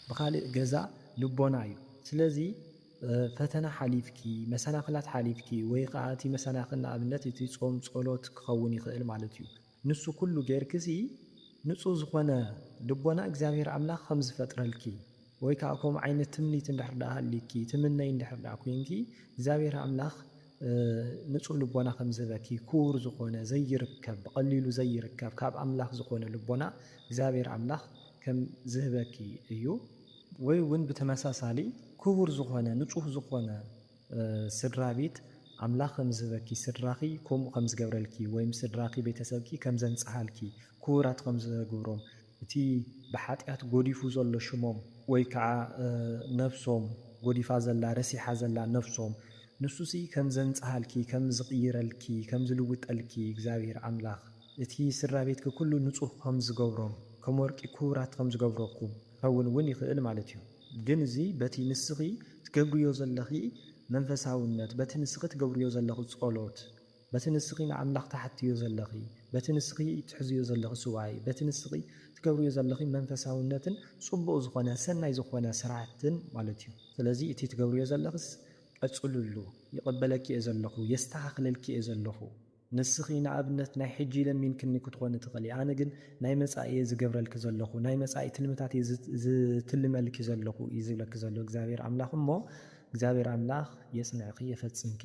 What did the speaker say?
بخالق جزاء لبونا أيو سلزي فتنا حليفكي مساناخلات حليفكي ويقعاتي مساناخلنا أبنتي تصوم صلوت كخوني خير مالتيو نسو كله غير كسي نسو زخونا لبونا እግዚአብሔር አምላክ خمس فترة لكي ويكاكم عين تمنيت اندحردها لكي تمنى اندحردها كوينكي እግዚአብሔር አምላክ نسو لبونا خمس ذكي كور زخونا زي ركب قليلو زي ركب كاب أملاك زخونا لبونا እግዚአብሔር አምላክ كم زهبكي ايو ወይ ውን በተመሳሳሊ ክቡር ዝኾነ ንጹህ ዝኾነ ስድራቤት አምላኽ ከምዝበኪ ስድራኺ ከምኡ ከምዝገብረልኪ ወይም ስድራኺ ቤተሰብኪ ከምዘንጽሃልኪ ክቡራት ከምዝገብሮም እቲ ብሓጢኣት ጎዲፉ ዘሎ ሽሞም ወይ ከዓ ነፍሶም ጎዲፋ ዘላ ረሲሓ ዘላ ነፍሶም ንሱሲ ከምዘንጽሃልኪ ከምዝቕይረልኪ ከምዝልውጠልኪ እግዚአብሔር አምላኽ እቲ ስድራቤትኪ ኩሉ ንጹህ ከምዝገብሮም ከምወርቂ ክቡራት ከምዝገብረኩም ከውን ይኽእል ማለት እዩ ግን እዚ በቲ ንስኺ ትገብርዮ ዘለኺ መንፈሳውነት በቲ ንስኺ ትገብርዮ ዘለኹ ጸሎት በቲ ንስኺ ንኣምላኽ ተሓትዮ ዘለኺ በቲ ንስኺ ትሕዝዮ ዘለኺ ስዋይ በቲ ንስኺ ትገብርዮ ዘለኺ መንፈሳውነትን ጽቡቕ ዝኾነ ሰናይ ዝኾነ ስርዓትን ማለት እዩ ስለዚ እቲ ትገብርዮ ዘለኽስ ቀጽሉሉ ይቕበለኪ እየ ዘለኹ የስተኻኽለልኪ እየ ዘለኹ ንስኺ ንኣብነት ናይ ሕጂ ለሚንክኒ ክትኾን ትኽእል ኣነ ግን ናይ መጻኢ ዝገብረልኪ ዘለኹ ናይ መጻኢ ትልምታት ዝትልመልኪ ዘለኹ እዩ ዝብለኪ ዘሎ እግዚአብሔር አምላኽ እሞ እግዚአብሔር አምላኽ የጽንዕኺ የፈጽምኪ